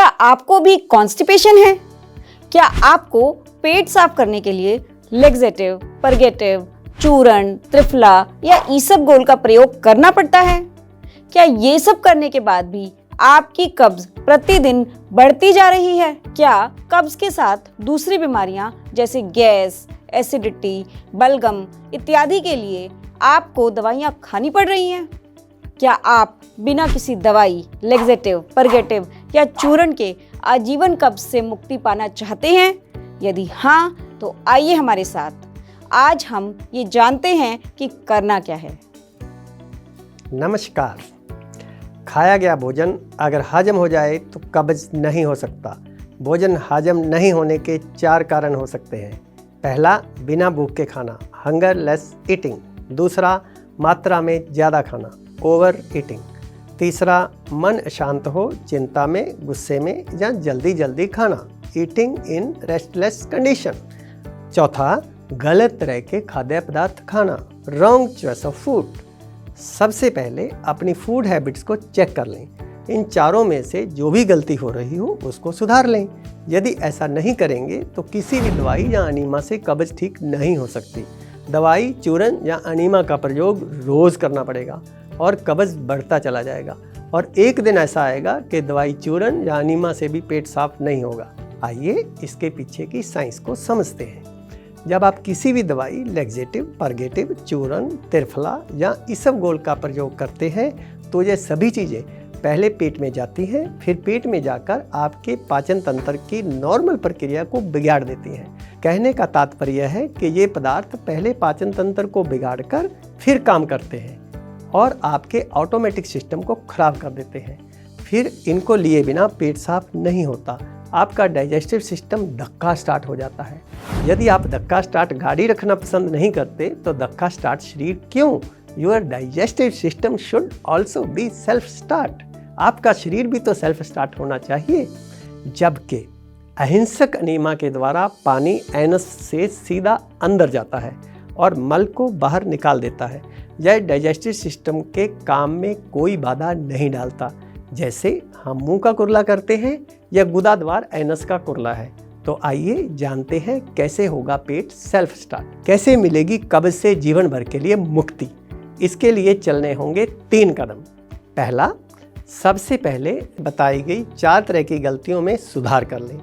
क्या आपको भी कॉन्स्टिपेशन है? क्या आपको पेट साफ करने के लिए लेक्सेटिव, परगेटिव, चूर्ण, त्रिफला या ईसबगोल का प्रयोग करना पड़ता है? क्या ये सब करने के बाद भी आपकी कब्ज प्रतिदिन बढ़ती जा रही है? क्या कब्ज के साथ दूसरी बीमारियां जैसे गैस, एसिडिटी, बलगम इत्यादि के लिए आपको दवाइयां खानी पड़ रही हैं? क्या आप बिना किसी दवाई, लेक्सेटिव, परगेटिव या चूर्ण के आजीवन कब्ज से मुक्ति पाना चाहते हैं? यदि हाँ, तो आइए हमारे साथ। आज हम ये जानते हैं कि करना क्या है। नमस्कार। खाया गया भोजन अगर हजम हो जाए तो कब्ज नहीं हो सकता। भोजन हजम नहीं होने के 4 कारण हो सकते हैं। पहला, बिना भूख के खाना, हंगर लेस ईटिंग। दूसरा, मात्रा में ज़्यादा खाना, ओवर ईटिंग। तीसरा, मन अशांत हो, चिंता में, गुस्से में या जल्दी जल्दी खाना, ईटिंग इन रेस्टलेस कंडीशन। चौथा, गलत तरह के खाद्य पदार्थ खाना, रॉन्ग चॉइस ऑफ फूड। सबसे पहले अपनी फूड हैबिट्स को चेक कर लें। इन चारों में से जो भी गलती हो रही हो उसको सुधार लें। यदि ऐसा नहीं करेंगे तो किसी भी दवाई या अनीमा से कब्ज ठीक नहीं हो सकती। दवाई, चूर्ण या अनीमा का प्रयोग रोज़ करना पड़ेगा और कब्ज बढ़ता चला जाएगा। और एक दिन ऐसा आएगा कि दवाई, चूर्ण या अनीमा से भी पेट साफ नहीं होगा। आइए इसके पीछे की साइंस को समझते हैं। जब आप किसी भी दवाई, लेक्सेटिव, परगेटिव, चूर्ण, त्रिफला या ईसबगोल का प्रयोग करते हैं तो ये सभी चीज़ें पहले पेट में जाती हैं, फिर पेट में जाकर आपके पाचन तंत्र की नॉर्मल प्रक्रिया को बिगाड़ देती हैं। कहने का तात्पर्य है कि ये पदार्थ पहले पाचन तंत्र को बिगाड़कर फिर काम करते हैं और आपके ऑटोमेटिक सिस्टम को खराब कर देते हैं। फिर इनको लिए बिना पेट साफ नहीं होता। आपका डाइजेस्टिव सिस्टम धक्का स्टार्ट हो जाता है। यदि आप धक्का स्टार्ट गाड़ी रखना पसंद नहीं करते तो धक्का स्टार्ट शरीर क्यों? Your digestive system should also be self start. आपका शरीर भी तो सेल्फ स्टार्ट होना चाहिए। जबकि अहिंसक अनीमा के द्वारा पानी एनस से सीधा अंदर जाता है और मल को बाहर निकाल देता है। यह डाइजेस्टिव सिस्टम के काम में कोई बाधा नहीं डालता। जैसे हम मुंह का कुरला करते हैं या गुदाद्वार एनस का कुरला है। तो आइए जानते हैं कैसे होगा पेट सेल्फ स्टार्ट, कैसे मिलेगी कब्ज से जीवन भर के लिए मुक्ति। इसके लिए चलने होंगे 3 कदम। पहला, सबसे पहले बताई गई 4 तरह की गलतियों में सुधार कर लें।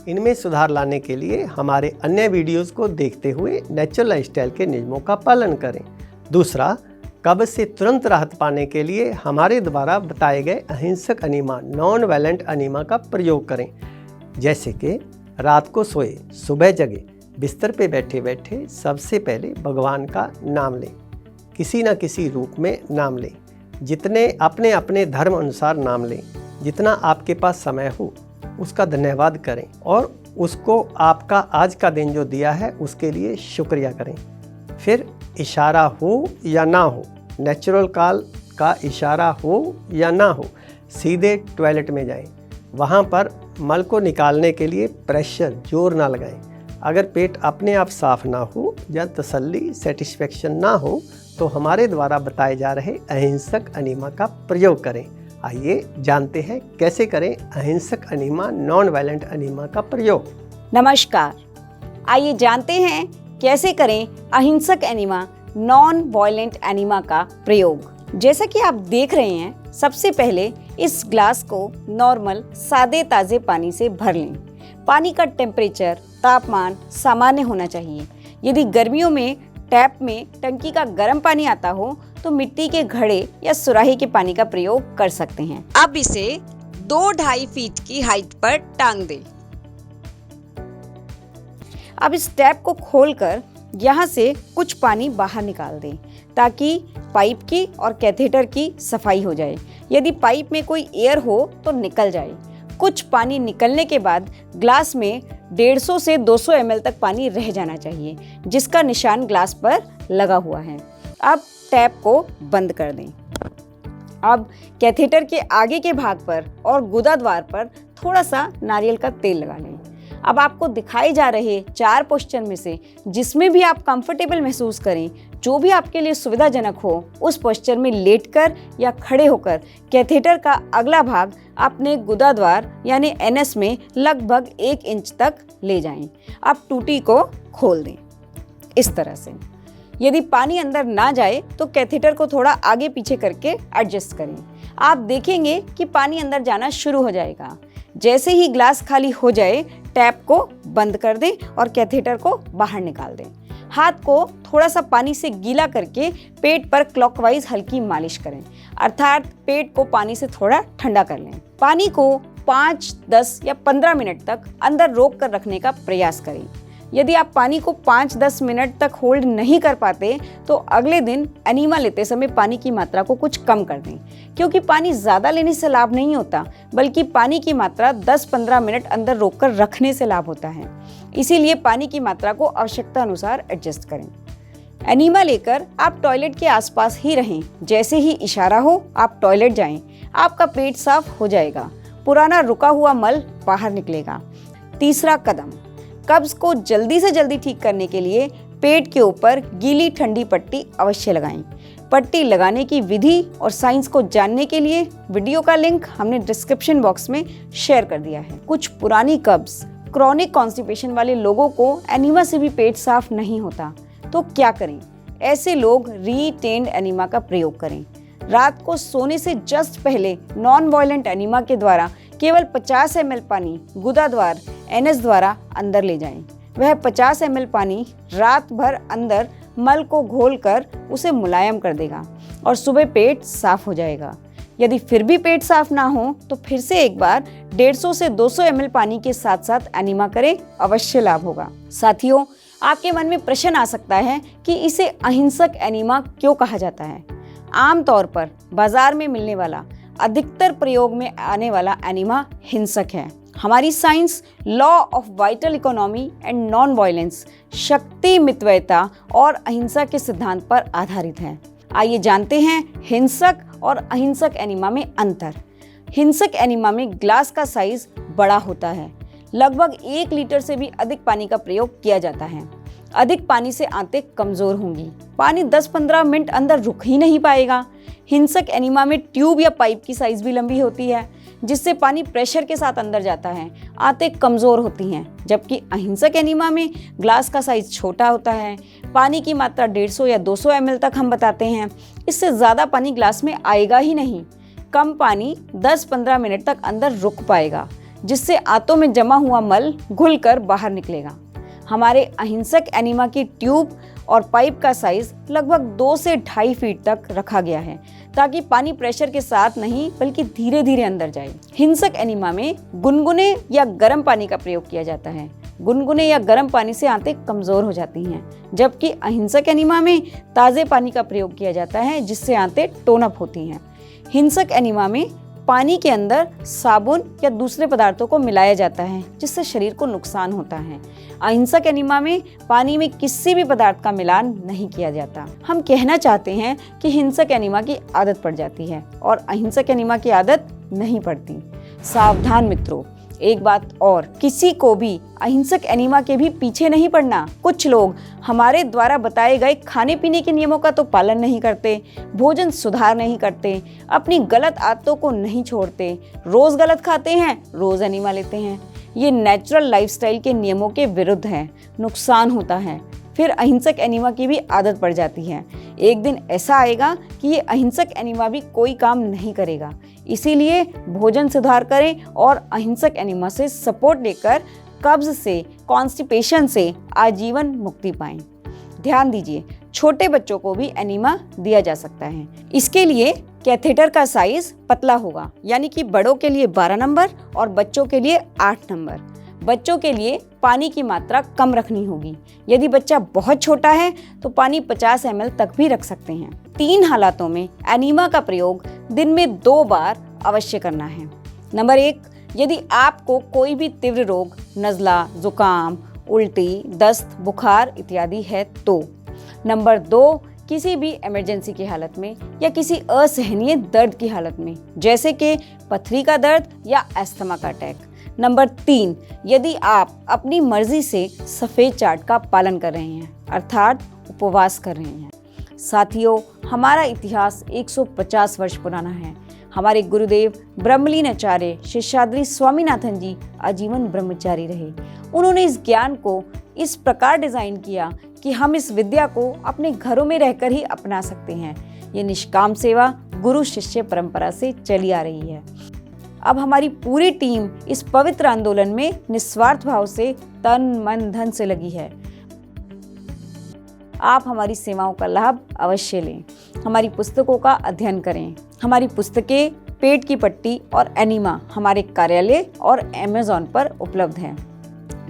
इनमें सुधार लाने के लिए हमारे अन्य वीडियोस को देखते हुए नेचुरल लाइफस्टाइल के नियमों का पालन करें। दूसरा, कब्ज से तुरंत राहत पाने के लिए हमारे द्वारा बताए गए अहिंसक अनीमा, नॉन वायलेंट अनीमा का प्रयोग करें। जैसे कि रात को सोए, सुबह जगे, बिस्तर पे बैठे बैठे सबसे पहले भगवान का नाम लें। किसी न किसी रूप में नाम लें। जितने अपने अपने धर्म अनुसार नाम लें। जितना आपके पास समय हो उसका धन्यवाद करें और उसको आपका आज का दिन जो दिया है उसके लिए शुक्रिया करें। फिर इशारा हो या ना हो, नेचुरल कॉल का इशारा हो या ना हो, सीधे टॉयलेट में जाएं। वहाँ पर मल को निकालने के लिए प्रेशर, जोर ना लगाएं। अगर पेट अपने आप साफ ना हो या तसल्ली, सेटिस्फेक्शन ना हो तो हमारे द्वारा बताए जा रहे अहिंसक अनीमा का प्रयोग करें। आइए जानते हैं कैसे करें अहिंसक अनीमा, नॉन वायलेंट अनीमा का प्रयोग। नमस्कार। आइए जानते हैं कैसे करें अहिंसक एनीमा, नॉन वायलेंट एनीमा का प्रयोग। जैसा कि आप देख रहे हैं, सबसे पहले इस ग्लास को नॉर्मल सादे ताज़े पानी से भर लें। पानी का टेम्परेचर, तापमान सामान्य होना चाहिए। यदि गर्मियों में टैप में टंकी का गर्म पानी आता हो तो मिट्टी के घड़े या सुराही के पानी का प्रयोग कर सकते हैं। अब इसे 2-2.5 फीट की हाइट पर टांग दें। अब इस टैप को खोलकर यहाँ से कुछ पानी बाहर निकाल दें ताकि पाइप की और कैथेटर की सफाई हो जाए। यदि पाइप में कोई एयर हो तो निकल जाए। कुछ पानी निकलने के बाद ग्लास में 150 से 200 ml तक पानी रह जाना चाहिए, जिसका निशान ग्लास पर लगा हुआ है। अब टैप को बंद कर दें। अब कैथेटर के आगे के भाग पर और गुदाद्वार पर थोड़ा सा नारियल का तेल लगा लें। अब आपको दिखाए जा रहे 4 पोस्चर में से जिसमें भी आप कंफर्टेबल महसूस करें, जो भी आपके लिए सुविधाजनक हो, उस पोस्चर में लेटकर या खड़े होकर कैथेटर का अगला भाग अपने गुदाद्वार यानी एनएस में लगभग 1 इंच तक ले जाएं। अब टूटी को खोल दें इस तरह से। यदि पानी अंदर ना जाए तो कैथेटर को थोड़ा आगे पीछे करके एडजस्ट करें। आप देखेंगे कि पानी अंदर जाना शुरू हो जाएगा। जैसे ही ग्लास खाली हो जाए, टैप को बंद कर दें और कैथेटर को बाहर निकाल दें। हाथ को थोड़ा सा पानी से गीला करके पेट पर क्लॉकवाइज हल्की मालिश करें, अर्थात पेट को पानी से थोड़ा ठंडा कर लें। पानी को 5, 10 या 15 मिनट तक अंदर रोक कर रखने का प्रयास करें। यदि आप पानी को 5-10 मिनट तक होल्ड नहीं कर पाते तो अगले दिन एनीमा लेते समय पानी की मात्रा को कुछ कम कर दें, क्योंकि पानी ज़्यादा लेने से लाभ नहीं होता, बल्कि पानी की मात्रा 10-15 मिनट अंदर रोककर रखने से लाभ होता है। इसीलिए पानी की मात्रा को आवश्यकता अनुसार एडजस्ट करें। एनीमा लेकर आप टॉयलेट के आसपास ही रहें। जैसे ही इशारा हो आप टॉयलेट जाएं, आपका पेट साफ हो जाएगा, पुराना रुका हुआ मल बाहर निकलेगा। तीसरा कदम, कब्ज को जल्दी से जल्दी ठीक करने के लिए पेट के ऊपर गीली ठंडी पट्टी अवश्य लगाएं। पट्टी लगाने की विधि और साइंस को जानने के लिए वीडियो का लिंक हमने डिस्क्रिप्शन बॉक्स में शेयर कर दिया है। कुछ पुरानी कब्ज, क्रॉनिक कॉन्स्टिपेशन वाले लोगों को एनीमा से भी पेट साफ नहीं होता, तो क्या करें? ऐसे लोग रीटेन्ड एनीमा का प्रयोग करें। रात को सोने से जस्ट पहले नॉन वायलेंट एनीमा के द्वारा केवल 50 ml पानी गुदाद्वार एनएस द्वारा अंदर ले जाएं। वह 50 ml पानी रात भर अंदर मल को घोलकर उसे मुलायम कर देगा और सुबह पेट साफ हो जाएगा। यदि फिर भी पेट साफ ना हो तो फिर से एक बार 150 से 200 ml पानी के साथ साथ एनीमा करें, अवश्य लाभ होगा। साथियों, आपके मन में प्रश्न आ सकता है कि इसे अहिंसक एनीमा क्यों कहा जाता है? आमतौर पर बाजार में मिलने वाला अधिकतर प्रयोग में आने वाला एनीमा हिंसक है। हमारी science law of vital economy and non violence, शक्ति मितव्ययता और अहिंसा के सिद्धांत पर आधारित है। आइए जानते हैं हिंसक और अहिंसक एनीमा में अंतर। हिंसक एनीमा में ग्लास का साइज बड़ा होता है। लगभग 1 लीटर से भी अधिक पानी का प्रयोग किया जाता है। अधिक पानी से आंतें कमजोर होंगी। पानी 10-15 मिनट अंदर रुक ही नहीं पाएगा। हिंसक एनीमा में ट्यूब या पाइप की साइज भी लंबी होती है, जिससे पानी प्रेशर के साथ अंदर जाता है, आंतें कमजोर होती हैं। जबकि अहिंसक एनीमा में ग्लास का साइज छोटा होता है। पानी की मात्रा 150 या 200 ml तक हम बताते हैं। इससे ज़्यादा पानी ग्लास में आएगा ही नहीं। कम पानी 10-15 मिनट तक अंदर रुक पाएगा, जिससे आंतों में जमा हुआ मल घुलकर बाहर निकलेगा। हमारे अहिंसक एनीमा की ट्यूब और पाइप का साइज लगभग 2 से 2.5 फीट तक रखा गया है, ताकि पानी प्रेशर के साथ नहीं बल्कि धीरे धीरे अंदर जाए। हिंसक एनीमा में गुनगुने या गर्म पानी का प्रयोग किया जाता है। गुनगुने या गर्म पानी से आंतें कमजोर हो जाती हैं, जबकि अहिंसक एनीमा में ताज़े पानी का प्रयोग किया जाता है, जिससे आंतें टोन अप होती हैं। हिंसक एनीमा में पानी के अंदर साबुन या दूसरे पदार्थों को मिलाया जाता है, जिससे शरीर को नुकसान होता है। अहिंसक एनीमा में पानी में किसी भी पदार्थ का मिलान नहीं किया जाता। हम कहना चाहते हैं कि हिंसक एनीमा की आदत पड़ जाती है और अहिंसक एनीमा की आदत नहीं पड़ती। सावधान मित्रों, एक बात और, किसी को भी अहिंसक एनीमा के भी पीछे नहीं पड़ना। कुछ लोग हमारे द्वारा बताए गए खाने पीने के नियमों का तो पालन नहीं करते, भोजन सुधार नहीं करते, अपनी गलत आदतों को नहीं छोड़ते, रोज गलत खाते हैं, रोज एनीमा लेते हैं। ये नेचुरल लाइफस्टाइल के नियमों के विरुद्ध है, नुकसान होता है। फिर अहिंसक एनीमा की भी आदत पड़ जाती है। एक दिन ऐसा आएगा कि ये अहिंसक एनीमा भी कोई काम नहीं करेगा। इसीलिए भोजन सुधार करें और अहिंसक एनीमा से सपोर्ट लेकर कब्ज से, कॉन्स्टिपेशन से आजीवन मुक्ति पाएं। ध्यान दीजिए, छोटे बच्चों को भी एनीमा दिया जा सकता है। इसके लिए कैथेटर का साइज पतला होगा, यानी कि बड़ों के लिए 12 नंबर और बच्चों के लिए 8 नंबर। बच्चों के लिए पानी की मात्रा कम रखनी होगी। यदि बच्चा बहुत छोटा है तो पानी 50 ml तक भी रख सकते हैं। 3 हालातों में एनीमा का प्रयोग दिन में 2 बार अवश्य करना है। नंबर 1, यदि आपको कोई भी तीव्र रोग, नज़ला, जुकाम, उल्टी, दस्त, बुखार इत्यादि है तो। नंबर 2, किसी भी इमरजेंसी की हालत में या किसी असहनीय दर्द की हालत में, जैसे कि पथरी का दर्द या अस्थमा का अटैक। नंबर 3, यदि आप अपनी मर्जी से सफ़ेद चार्ट का पालन कर रहे हैं, अर्थात उपवास कर रहे हैं। साथियों, हमारा इतिहास 150 वर्ष पुराना है। हमारे गुरुदेव ब्रह्मलीन आचार्य शेषाद्री स्वामीनाथन जी आजीवन ब्रह्मचारी रहे। उन्होंने इस ज्ञान को इस प्रकार डिजाइन किया कि हम इस विद्या को अपने घरों में रहकर ही अपना सकते हैं। ये निष्काम सेवा गुरु शिष्य परंपरा से चली आ रही है। अब हमारी पूरी टीम इस पवित्र आंदोलन में निस्वार्थ भाव से तन मन धन से लगी है। आप हमारी सेवाओं का लाभ अवश्य लें। हमारी पुस्तकों का अध्ययन करें। हमारी पुस्तकें पेट की पट्टी और एनीमा हमारे कार्यालय और अमेज़न पर उपलब्ध है,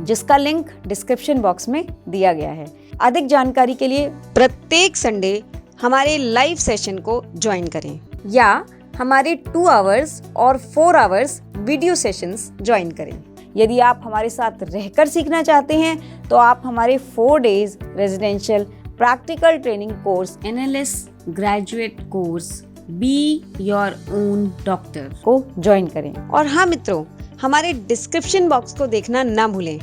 जिसका लिंक डिस्क्रिप्शन बॉक्स में दिया गया है। अधिक जानकारी के लिए प्रत्येक संडे हमारे लाइव सेशन को ज्वाइन करें या हमारे 2 आवर्स और 4 आवर्स वीडियो सेशंस ज्वाइन करें। यदि आप हमारे साथ रहकर सीखना चाहते हैं तो आप हमारे 4 days residential practical training course NLS graduate course be your own doctor को ज्वाइन करें। और हाँ मित्रों, हमारे डिस्क्रिप्शन बॉक्स को देखना ना भूलें।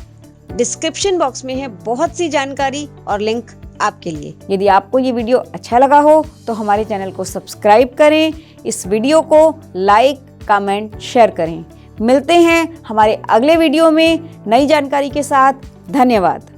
डिस्क्रिप्शन बॉक्स में है बहुत सी जानकारी और लिंक आपके लिए। यदि आपको ये वीडियो अच्छा लगा हो तो हमारे चैनल को सब्सक्राइब करें, इस वीडियो को लाइक, कमेंट, शेयर करें। मिलते हैं हमारे अगले वीडियो में नई जानकारी के साथ। धन्यवाद।